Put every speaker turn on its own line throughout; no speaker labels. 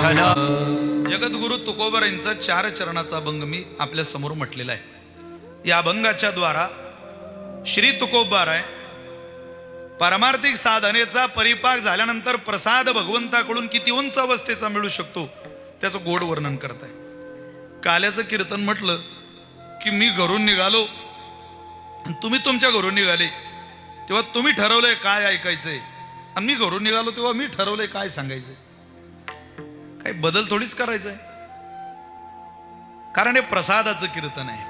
झाला।
जगद्गुरु तुकोबरांचा 4 चरणाचा अभंग मी आपल्या समोर म्हटलेला आहे। या अभंगाच्या द्वारा श्री तुकोबाराय पारमार्थिक साधनेचा परिपाक झाल्यानंतर प्रसाद भगवंताकडून किती उंच अवस्थेचा मिळू शकतो त्याचं गोड वर्णन करताय। काल्याचं कीर्तन म्हटलं की मी घरून निघालो आणि तुम्ही तुमच्या घरून निघाले तेव्हा तुम्ही ठरवलंय काय ऐकायचंय आणि मी घरून निघालो तेव्हा मी ठरवलंय काय सांगायचंय। काही बदल थोडीच करायचा आहे, कारण हे प्रसादाचं कीर्तन आहे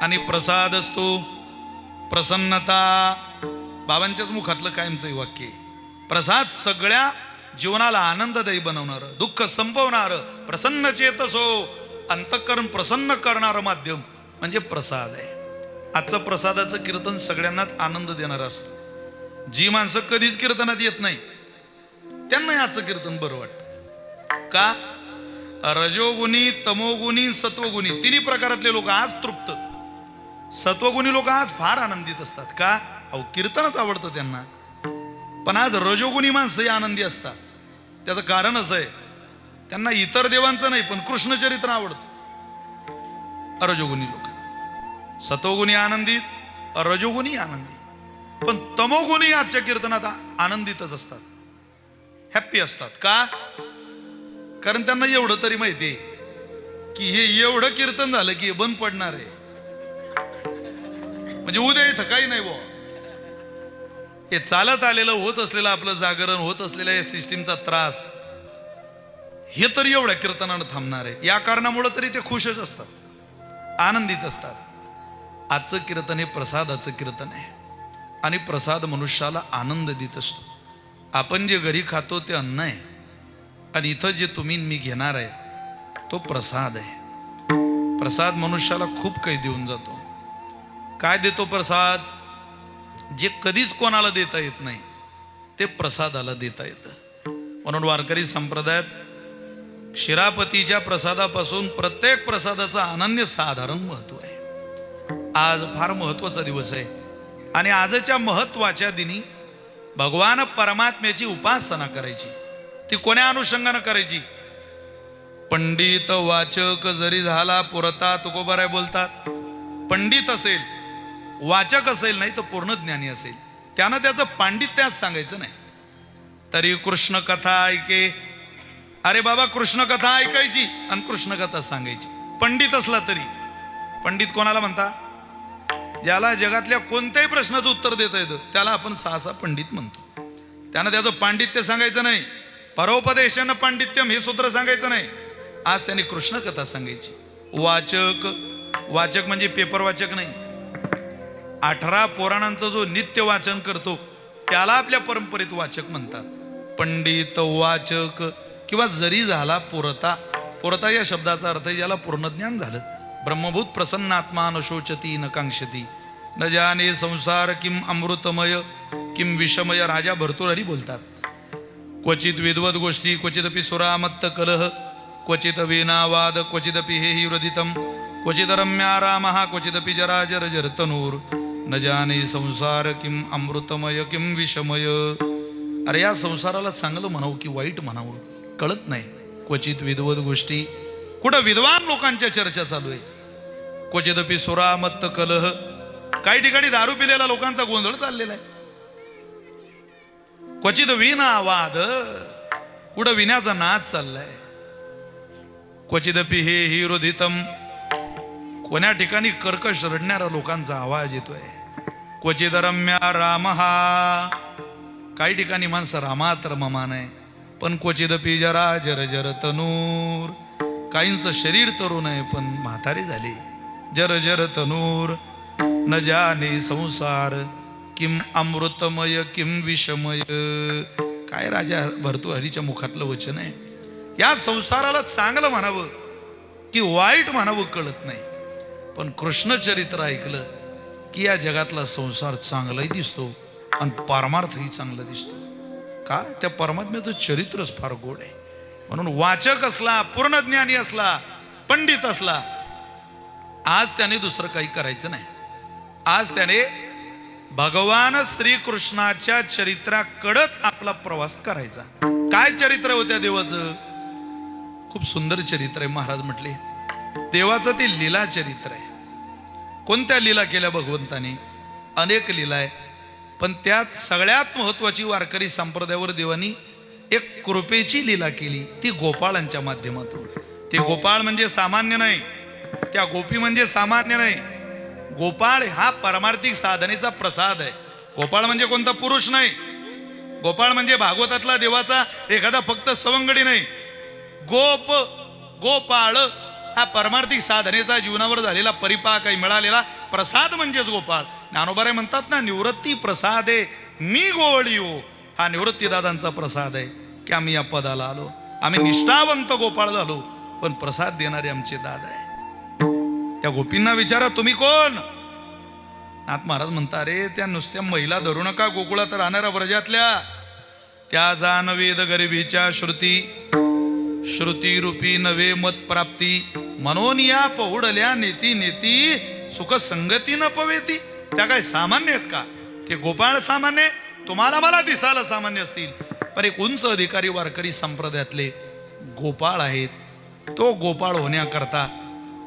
आणि प्रसाद असतो प्रसन्नता। बाबांच्याच मुखातलं कायमचं वाक्य आहे, प्रसाद सगळ्या जीवनाला आनंददायी बनवणारं, दुःख संपवणारं, प्रसन्न चेतसो अंतःकरण प्रसन्न करणारं माध्यम म्हणजे प्रसाद आहे। आजचं प्रसादाचं कीर्तन सगळ्यांनाच आनंद देणारं असतं। जी माणसं कधीच कीर्तनात येत नाही त्यांना याचं कीर्तन बरं वाटतं। का? रजोगुणी, तमोगुणी, सत्वगुणी तिन्ही प्रकारातले लोक आज तृप्त, सत्वगुणी लोक आज फार आनंदित असतात। का? अहो कीर्तनच आवडतं त्यांना। पण आज रजोगुणी माणसंही आनंदी असतात। त्याचं कारण असं आहे, त्यांना इतर देवांचं नाही पण कृष्णचरित्र आवडतं। रजोगुणी लोक, सत्वगुणी आनंदित, रजोगुणी आनंदी, पण तमोगुणी आजच्या कीर्तनात आनंदितच असतात, हॅप्पी असतात। का? कारण त्यांना एवढं तरी माहिती आहे की हे एवढं कीर्तन झालं की हे बंद पडणार आहे, म्हणजे उद्या इथं काही नाही बुवा। हे चालत आलेलं होत असलेलं आपलं जागरण, होत असलेल्या या सिस्टीमचा त्रास हे तरी एवढ्या कीर्तनानं थांबणार आहे। या कारणामुळे तरी ते खुशच असतात, आनंदीच असतात। आजचं कीर्तन हे प्रसादाचं कीर्तन आहे आणि प्रसाद मनुष्याला आनंद देत असतो। आपण जे घरी खातो ते अन्न आहे आणि इथं जे तुम्ही मी घेणार आहे तो प्रसाद आहे। प्रसाद मनुष्याला खूप काही देऊन जातो। काय देतो प्रसाद? जे कधीच कोणाला देता येत नाही ते प्रसादाला देता येतं। म्हणून वारकरी संप्रदायात शिरापतीच्या प्रसादापासून प्रत्येक प्रसादाचं अनन्यसाधारण महत्व आहे। आज फार महत्वाचा दिवस आहे आणि आजच्या महत्वाच्या दिनी भगवान परमात्म्याची उपासना करायची। ती कोण्या अनुषंगानं करायची? पंडित वाचक जरी झाला पुरता, तुकोबाराय बोलतात पंडित असेल, वाचक असेल, नाही तर पूर्ण ज्ञानी असेल, त्यानं त्याचं पांडित्यात सांगायचं नाही। तरी कृष्ण कथा ऐके, अरे बाबा कृष्ण कथा ऐकायची आणि कृष्ण कथा सांगायची। पंडित असला तरी, पंडित कोणाला म्हणता? ज्याला जगातल्या कोणत्याही प्रश्नाचं उत्तर देता येतं त्याला आपण सहसा पंडित म्हणतो। त्यानं त्याचं पांडित्य सांगायचं नाही, परोपदेशन पांडित्यम हे सूत्र सांगायचं नाही। आज त्याने कृष्ण कथा सांगायची। वाचक, वाचक म्हणजे पेपर वाचक नाही, 18 पुराणांचं जो नित्य वाचन करतो त्याला आपल्या परंपरेत वाचक म्हणतात। पंडित, वाचक किंवा जरी झाला पुरता, पुरता या शब्दाचा अर्थ आहे ज्याला पूर्ण ज्ञान झालं। ब्रह्मभूत प्रसन्नात्मा न शोचती न कांक्षती, न जाने संसार किम अमृतमय किम विषमय। राजा भर्तृहरी बोलतात, क्वचित विद्वद गोष्टी, क्वचिदपि सुरामत्त कलह, क्वचित वीणावाद, क्वचिदपि हे हृदितम, क्वचित रम्यारामः, क्वचिदपि जराजर जरतनूर, न जाने संसार किम अमृतमय किम विषमय। अरे या संसाराला चांगलं म्हणावं की वाईट म्हणावं कळत नाही। क्वचित विद्वद गोष्टी, कुठं विद्वान लोकांच्या चर्चा चालू आहे। क्वचिदपि सुरामत्त कलह, काही ठिकाणी दारू पिलेला लोकांचा गोंधळ चाललेला आहे। क्वचित वीणावाद, कुठं विण्याचा नाद चाललाय। क्वचिदपि हे हिरोधितम, कोण्या ठिकाणी कर्कश रडणाऱ्या लोकांचा आवाज येतोय। क्वचित रम्या रामहा, काही ठिकाणी माणसं रामात रममान आहे। पण क्वचिदपि जरा जर जर तनूर, काहींचं शरीर तरुण आहे पण म्हातारी झाली। जर जर तनूर, न जाने संसार किम अमृतमय किम विषमय। काय राजा भर्तृहरीच्या मुखातलं वचन आहे। या संसाराला चांगलं म्हणावं की वाईट म्हणावं कळत नाही, पण कृष्ण चरित्र ऐकलं की या जगातला संसार चांगलाही दिसतो आणि परमार्थही चांगला दिसतो। का? त्या परमात्म्याचं चरित्रच फार गोड आहे। म्हणून वाचक असला, पूर्ण ज्ञानी असला, पंडित असला, आज त्याने दुसरं काही करायचं नाही। आज त्याने भगवान श्रीकृष्णाच्या चरित्राकडेच आपला प्रवास करायचा। काय चरित्र होत्या देवाचं? खूप सुंदर चरित्र आहे. महाराज म्हटले देवाचं ते लीला चरित्र आहे. कोणत्या लीला केल्या भगवंताने? अनेक लीला आहे, पण त्यात सगळ्यात महत्वाची वारकरी संप्रदायावर देवानी एक कृपेची लीला केली, ती गोपाळांच्या माध्यमातून. ते गोपाळ म्हणजे सामान्य नाही, त्या गोपी म्हणजे सामान्य नाही. गोपाळ हा परमार्थिक साधनेचा प्रसाद आहे. गोपाळ म्हणजे कोणता पुरुष नाही. गोपाळ म्हणजे भागवतातला देवाचा एखादा फक्त सवंगडी नाही. गोपाळ हा परमार्थिक साधनेचा जीवनावर झालेला परिपाक आहे, मिळालेला प्रसाद म्हणजेच गोपाळ. ज्ञानोबा म्हणतात ना, निवृत्ती प्रसाद आहे मी गोवळी हो. हा निवृत्ती दादांचा प्रसाद आहे की आम्ही या पदाला आलो. आम्ही निष्ठावंत गोपाळ झालो, पण प्रसाद देणारे आमचे दादा आहे. त्या गोपींना विचारा तुम्ही कोण? नाथ महाराज म्हणता, रे त्या नुसत्या महिला धरू नका, गोकुळात राहणाऱ्या व्रजातल्या. त्या जान वेद गरिबीच्या श्रुती रूपी नवे मत प्राप्ती, मनोनिया पहुडल्या नेती नेती सुख संगती न पवेती. त्या काय सामान्य आहेत का? ते गोपाळ सामान्य, तुम्हाला मला दिसायला सामान्य असतील, पण एक उंच अधिकारी वारकरी संप्रदायातले गोपाळ आहेत. तो गोपाळ होण्याकरता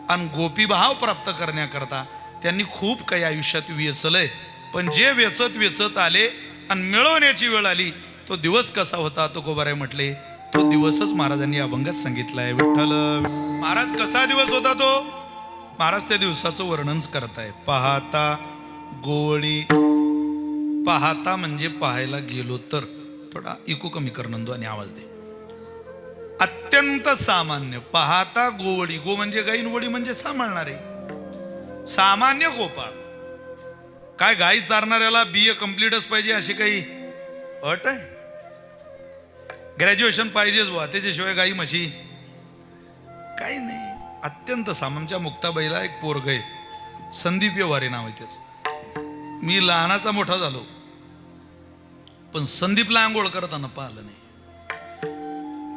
आणि गोपी भाव प्राप्त करण्याकरता त्यांनी खूप काही आयुष्यात वेचलंय. पण जे वेचत वेचत आले आणि मिळवण्याची वेळ आली, तो दिवस कसा होता? तो गोबाराय म्हटले, तो दिवसच महाराजांनी अभंगात सांगितलाय. विठ्ठल महाराज कसा दिवस होता तो? महाराज त्या दिवसाचं वर्णन करताय. पाहता गोळी, पाहता म्हणजे पाहायला गेलो तर, थोडा इको कमी कर नंदू आणि आवाज दे. अत्यंत सामान्य पाहता गोवडी, गो म्हणजे गाईन, वडी म्हणजे सांभाळणारे सामान्य गोपाळ. काय गाई चारणाऱ्याला BA कम्प्लीटच पाहिजे अशी काही अट आहे? ग्रॅज्युएशन पाहिजेच बुवा, त्याच्याशिवाय गाई म्हशी काही नाही. अत्यंत आमच्या मुक्ताबाईला एक पोरग आहे, संदीप व्यवहारे नाव आहे त्याचं. मी लहानाचा मोठा झालो, पण संदीपला आंघोळ करताना पाहिलं नाही.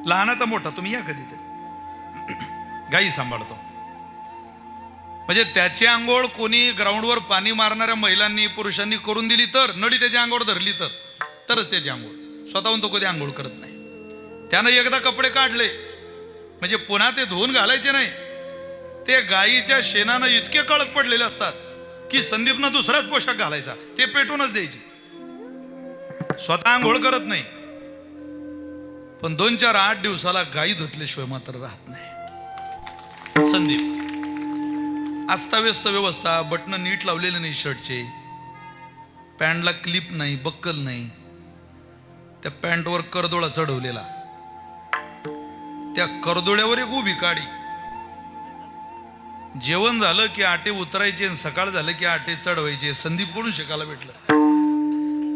लहानाचा मोठा, तुम्ही या कधीतरी. गाई सांभाळतो म्हणजे त्याची आंघोळ कोणी ग्राउंडवर पाणी मारणाऱ्या महिलांनी पुरुषांनी करून दिली तर, नळी त्याची आंघोळ धरली तरच त्याची आंघोळ. स्वतःहून तो कधी आंघोळ करत नाही. त्यानं एकदा कपडे काढले म्हणजे पुन्हा ते धुवून घालायचे नाही. ते गायीच्या शेणानं इतके कळक पडलेले असतात की संदीपनं दुसराच पोशाख घालायचा, ते पेटूनच द्यायची. स्वतः आंघोळ करत नाही, पण 2-4-8 दिवसाला गायी धुतल्याशिवाय मात्र राहत नाही. संदीप अस्ताव्यस्त व्यवस्था, बटन नीट लावलेले नाही शर्टचे, पॅन्टला क्लिप नाही, बक्कल नाही, त्या पॅन्टवर करदोळा चढवलेला, त्या करदोळ्यावर एक उभी काडी. जेवण झालं की आटे उतरायचे आणि सकाळ झालं की आटे चढवायचे. संदीप कडून शिकायला भेटलं.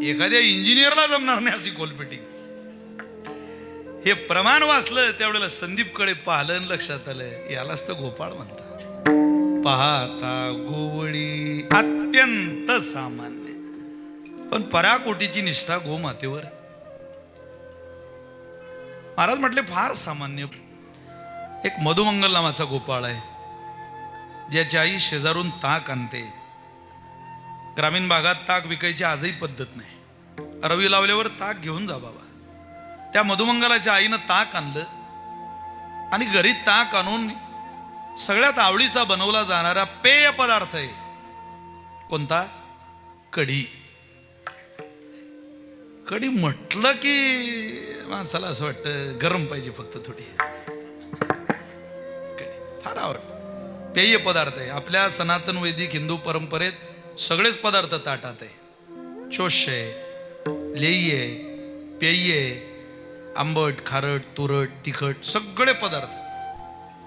एखाद्या इंजिनियरला जमणार नाही अशी कोलपेटी. हे प्रमाण वाचलं त्यावेळेला संदीपकडे पाहिलं, लक्षात आलं यालाच तर गोपाळ म्हणतात. पाहता गोवळी, अत्यंत सामान्य पण पराकोटीची निष्ठा गोमातेवर. महाराज म्हटले फार सामान्य. एक मधुमंगल नावाचा गोपाळ आहे, ज्याची आई शेजारून ताक आणते. ग्रामीण भागात ताक विकायची आजही पद्धत नाही. रवी लावल्यावर ताक घेऊन जा बाबा. त्या मधुमंगलाच्या आईनं ताक आणलं आणि घरी ताक आणून सगळ्यात आवडीचा बनवला जाणारा पेय पदार्थ आहे कोणता? कढी. कढी म्हटलं की माणसाला असं वाटतं गरम पाहिजे फक्त थोडी. फार आवडतं. पेय पदार्थ आहे. आपल्या सनातन वैदिक हिंदू परंपरेत सगळेच पदार्थ ताटात आहे. चोष आहे, लेई आहे, पेय आहे, आंबट, खारट, तुरट, तिखट, सगळे पदार्थ.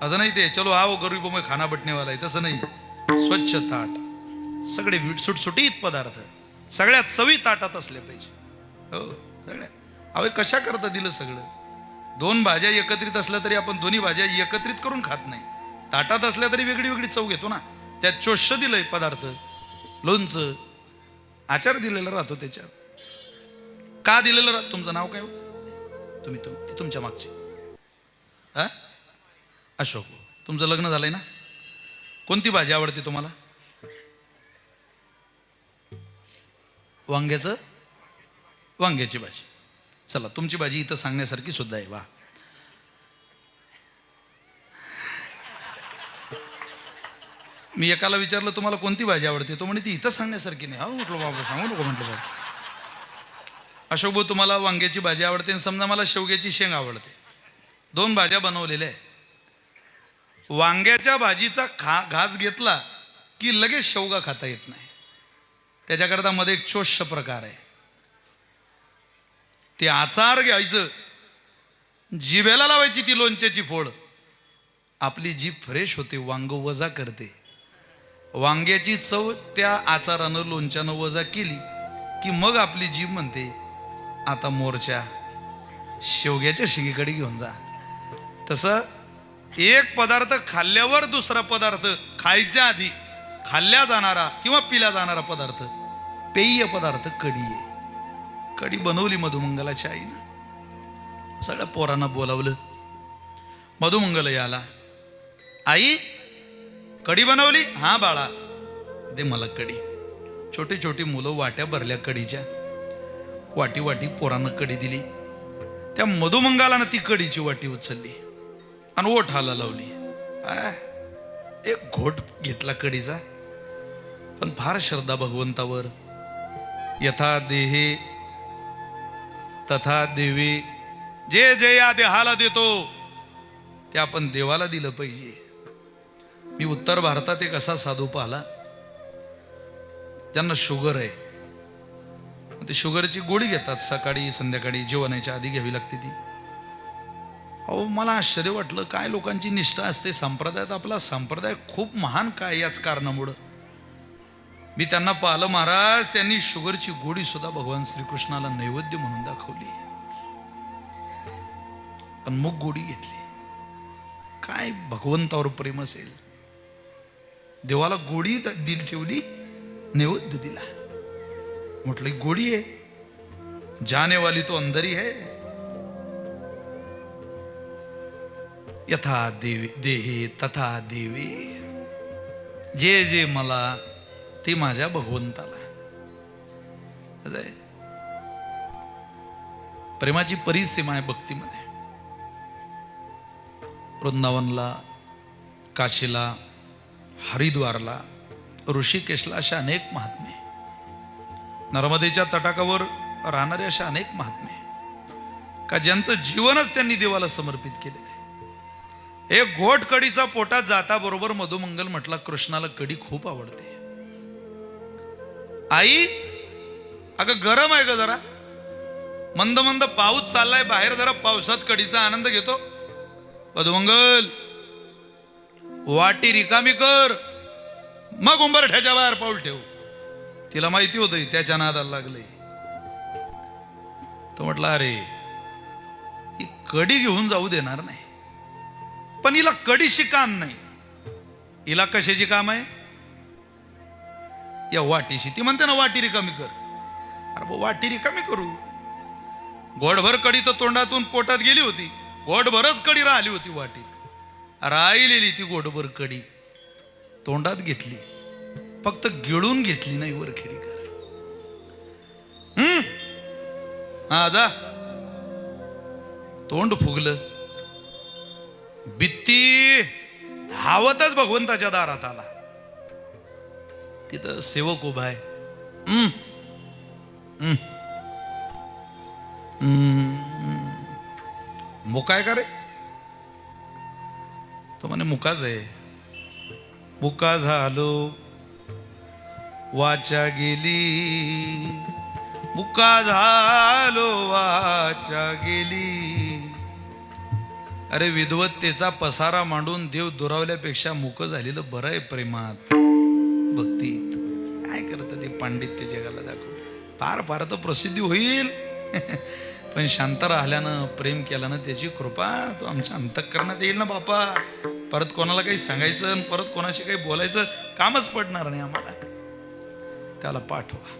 असं नाही ते चलो आओ गरीबों में खाना बटने वाला आहे, तसं नाही. स्वच्छ ताट, सगळे सुटसुटीत पदार्थ, सगळ्यात चवी ताटात असले पाहिजे. हो सगळ्या. अवे कशा करता दिलं सगळं? 2 भाज्या एकत्रित असल्या तरी आपण दोन्ही भाज्या एकत्रित करून खात नाही. ताटात असल्या तरी वेगळी वेगळी चव घेतो ना. त्यात चोष्य दिलंय पदार्थ, लोणचं, आचार दिलेला राहतो त्याच्यात. का दिलेलं राहत? तुमचं नाव काय? तुम्ही तुमच्या मागचे हा अशोक. तुमचं लग्न झालंय ना? कोणती भाजी आवडते तुम्हाला? वांग्याची भाजी. चला तुमची भाजी इथं सांगण्यासारखी सुद्धा आहे. वा. मी एकाला विचारलं तुम्हाला कोणती भाजी आवडते, तो म्हणे ती इथं सांगण्यासारखी नाही. हो म्हटलं बाबा सांगू नको म्हटलं बाबा. अशोक भाऊ तुम्हाला वांग्याची भाजी आवडते आणि समजा मला शेवग्याची शेंग आवडते, 2 भाज्या बनवलेल्या आहे. वांग्याच्या भाजीचा घास घेतला की लगेच शेवगा खाता येत नाही. त्याच्याकरता मध्ये एक चोष्य प्रकार आहे. ते आचार घ्यायचं, जिभेला लावायची ती लोणच्याची फोड, आपली जीभ फ्रेश होते, वांग वजा करते. वांग्याची चव त्या आचारानं लोणच्यानं वजा केली की मग आपली जीभ म्हणते आता मोर्चा शेवग्याच्या शेंगीकडे घेऊन जा. तसं एक पदार्थ खाल्ल्यावर दुसरा पदार्थ खायच्या आधी खाल्ल्या जाणारा किंवा पिल्या जाणारा पदार्थ, पेय पदार्थ कढी आहे. कढी बनवली मधुमंगलाच्या आईनं. सगळ्या पोरांना बोलावलं. मधुमंगल याला, आई कढी बनवली? हा बाळा दे मला कढी. छोटी छोटी मुलं वाट्या भरल्या कढीच्या, वाटी वाटी पोरांना कढी दिली. त्या मधुमंगालानं ती कढीची वाटी उचलली आणि ओठाला लावली. एक घोट घेतला कढीचा, पण फार श्रद्धा भगवंतावर. यथा देहे तथा देवे, जे जे या देहाला देतो ते आपण देवाला दिलं पाहिजे. मी उत्तर भारतात एक असा साधू पाहिला, ज्यांना शुगर आहे. ते शुगरची गोळी घेतात, सकाळी संध्याकाळी जेवणाच्या आधी घ्यावी लागते ती. अहो मला आश्चर्य वाटलं, काय लोकांची निष्ठा असते संप्रदायात. आपला संप्रदाय खूप महान काय याच कारणामुळं. मी त्यांना पाहिलं, महाराज त्यांनी शुगरची गोळी सुद्धा भगवान श्रीकृष्णाला नैवेद्य म्हणून दाखवली, पण मग गोळी घेतली. काय भगवंतावर प्रेम असेल. देवाला गोळी दिल ठेवली, नैवेद्य दिला. म्हटलं गोळी आहे, जाने वाली तो अंदर ही है. यथा देवे देहे तथा देवे, जे जे मला ते माझ्या भगवंताला. प्रेमाची परिसीमा आहे भक्तीमध्ये. वृंदावनला, काशीला, हरिद्वारला, ऋषिकेशला अशा अनेक महात्मे, नर्मदेच्या तटाकावर राहणारे अशा अनेक महात्मे का ज्यांचं जीवनच त्यांनी देवाला समर्पित केलेलं आहे. एक घोट कढीचा पोटात जाता बरोबर मधुमंगल म्हटला, कृष्णाला कढी खूप आवडते. आई अगं गरम आहे ग जरा, मंद मंद पाऊस चाललाय बाहेर, जरा पावसात कढीचा आनंद घेतो. मधुमंगल वाटी रिकामी कर, मग उंबरठ्याच्या बाहेर पाऊल ठेव. तिला माहिती होतं त्याच्या नादाला लागलंय. तो म्हटला अरे ही कढी घेऊन जाऊ देणार नाही, पण हिला कढीशी काम नाही. हिला कशाची काम आहे? या वाटीशी. ती म्हणते ना वाटी रिकामी कर. अरे वाटी रिकामी करू. गोडभर कढी तर तोंडातून पोटात गेली होती, गोडभरच कढी राहिली होती वाटीत. राहिलेली ती गोडभर कढी तोंडात घेतली, फक्त गिळून घेतली नाही वरखेडी कर. हा जा. तोंड फुगलं, बित्ती धावतच भगवंताच्या दारात आला. तिथं सेवक उभा आहे. मुका आहे का रे? तो म्हणे मुकाच आहे. मुका झालो वाचा गेली, मुका झालो वाचा गेली. अरे विद्वत्तेचा पसारा मांडून देव दुरावल्यापेक्षा मुक झालेलं बरं आहे प्रेमात, भक्तीत. काय करतं ते पांडित्य जगाला दाखव. फार फार तर प्रसिद्धी होईल, पण शांत राहिल्यानं, प्रेम केल्यानं त्याची कृपा तो आमच्या अंतःकरणात येईल ना बापा. परत कोणाला काही सांगायचं, परत कोणाशी काही बोलायचं कामच पडणार नाही आम्हाला. त्याला पाठवा.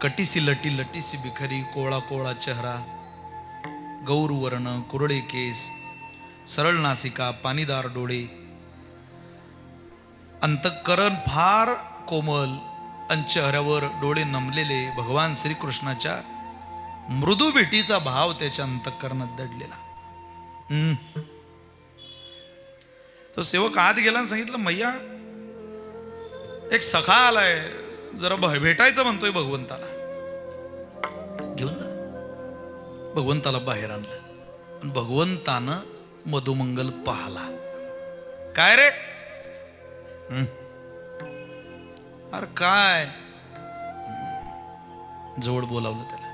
कटीसी लटी लटीसी बिखरी, कोळा कोळा चेहरा, गौरवर्ण, कुरळे केस, सरळ नासिका, पाणीदार डोळे, अंतःकरण फार कोमल आणि चेहऱ्यावर डोळे नमलेले. भगवान श्रीकृष्णाच्या मृदू भेटीचा भाव त्याच्या अंतःकरणात दडलेला. तो सेवक आत गेला आणि सांगितलं, मैया एक सखा आलाय, जरा भेटायचं म्हणतोय भगवंताला. घेऊन जा. भगवंताला बाहेर आणलं. भगवंतानं मधुमंगल पाहला. काय रे? अरे काय? जवळ बोलावलं त्याला.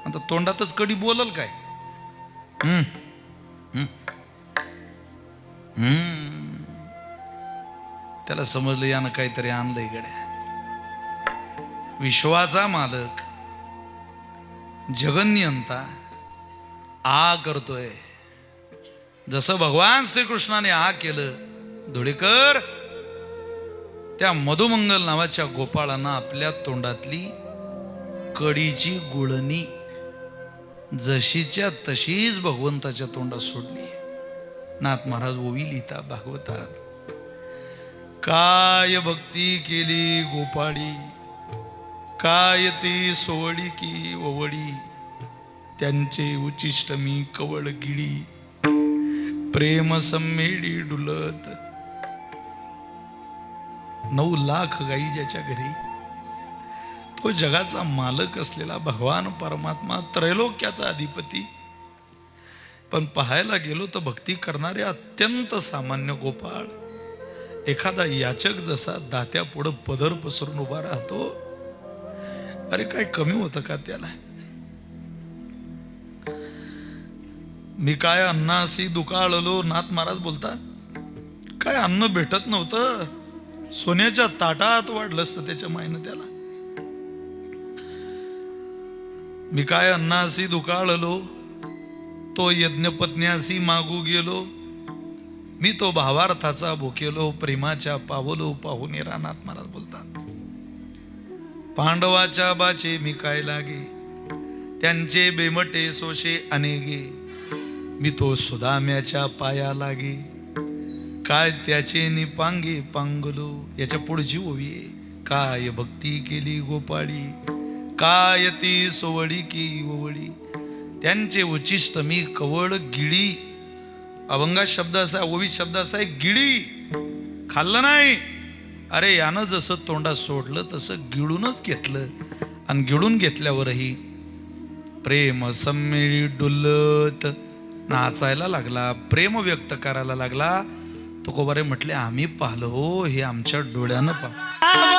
आता तोंडातच कडी बोलल काय? त्याला समजलं यानं काहीतरी आणलंय गड्या. विश्वाचा मालक जगन्यंता आ करतोय. जसं भगवान श्रीकृष्णाने आ केलं, धुळेकर त्या मधुमंगल नावाच्या गोपाळानं आपल्या तोंडातली कडीची गुळणी जशीच्या तशीच भगवंताच्या तोंडात सोडली. नाथ महाराज ओवी लिहिता भागवतात, काय भक्ती केली गोपाळी, काय ती सोवडी की ओवडी, त्यांचे उचिष्ट मी कवळ गिळी, प्रेम सम्मेडी डुलत. 9 लाख गाई ज्याच्या घरी, तो जगाचा मालक असलेला भगवान परमात्मा, त्रैलोक्याचा अधिपती. पण पाहायला गेलो तर भक्ती करणारे अत्यंत सामान्य गोपाळ. एखादा याचक जसा दात्या पुढं पदर पसरून उभा राहतो, अरे काय कमी होतं का त्याला? मी काय अन्नासी दुकाळलो, नाथ महाराज बोलतात, काय अन्न भेटत नव्हतं, सोन्याच्या ताटात वाढलं असतं त्याच्या मायनं त्याला. मी काय अन्नासी दुकाळलो, तो यज्ञपत्न्यासी मागू गेलो, मी तो भावार्थाचा भुकेलो, प्रेमाच्या पावलो पाहुणे. नाथ महाराज बोलतात, पांडवाच्या बाचे मी काय लागे, त्यांचे बेमटे सोशे अनेगे, मी तो सुदाम्याच्या पाया लागे, काय त्याचे निपांगे पांगलो. याच्या पुढची ओवी आहे, काय भक्ती केली गोपाळी, काय ती सोवडी की ओवळी, त्यांचे उचिष्ट मी कवळ गिळी. अभंगात शब्द असा, ओवीत शब्द असा आहे गिळी. खाल्लं नाही, अरे यानं जसं तोंडात सोडलं तसं गिळूनच घेतलं. आणि गिळून घेतल्यावरही प्रेम सम्मेळी डुलत नाचायला लागला, प्रेम व्यक्त करायला लागला. तुकोबारे म्हटले, आम्ही पाहलो हो, हे आमच्या डोळ्यानं पाहतो.